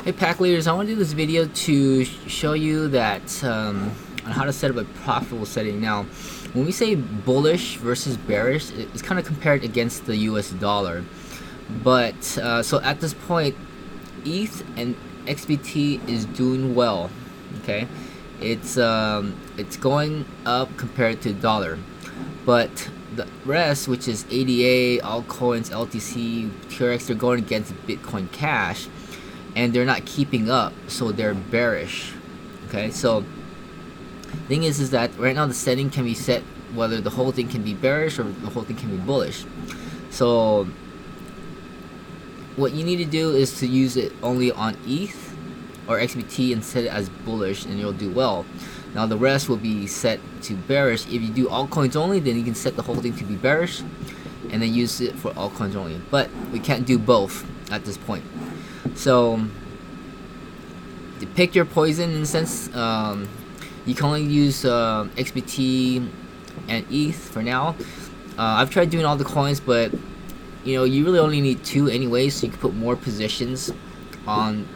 Hey pack leaders, I want to do this video to show you that on how to set up a profitable setting. Now, when we say bullish versus bearish, it's kind of compared against the US dollar. But so at this point, ETH and XBT is doing well. Okay, it's going up compared to the dollar, but the rest, which is ADA, altcoins, LTC, TRX, they're going against Bitcoin Cash, and they're not keeping up, so they're bearish. Okay, so thing is that right now the setting can be set whether the whole thing can be bearish or the whole thing can be bullish. So what you need to do is to use it only on ETH or XBT and set it as bullish, and you'll do well. Now the rest will be set to bearish. If you do altcoins only, then you can set the whole thing to be bearish and then use it for altcoins only. But we can't do both at this point. So to pick your poison, in a sense, you can only use XBT and ETH for now. I've tried doing all the coins, but you really only need 2 anyway, so you can put more positions on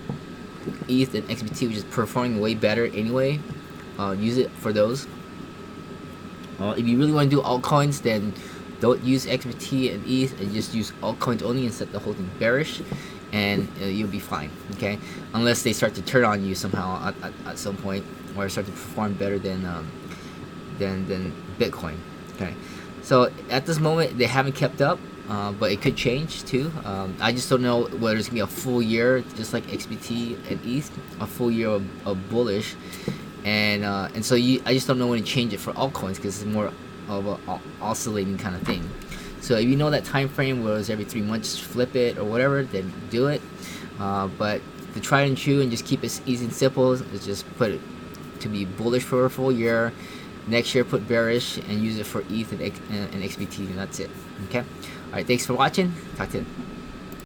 ETH and XBT, which is performing way better anyway. Use it for those. If you really want to do altcoins, then don't use XBT and ETH and just use altcoins only and set the whole thing bearish, and you'll be fine. Okay, unless they start to turn on you somehow at some point, or start to perform better than Bitcoin. Okay, so at this moment they haven't kept up, but it could change too. I just don't know whether it's gonna be a full year, just like XBT and ETH, a full year of bullish, and so I just don't know when to change it for altcoins, because it's more of a oscillating kind of thing. So if you know that time frame where it's every 3 months, flip it or whatever, then do it. But to try and true and just keep it easy and simple is just put it to be bullish for a full year. Next year put bearish and use it for ETH and XBT, and that's it. Okay. All right. Thanks for watching. Talk to you.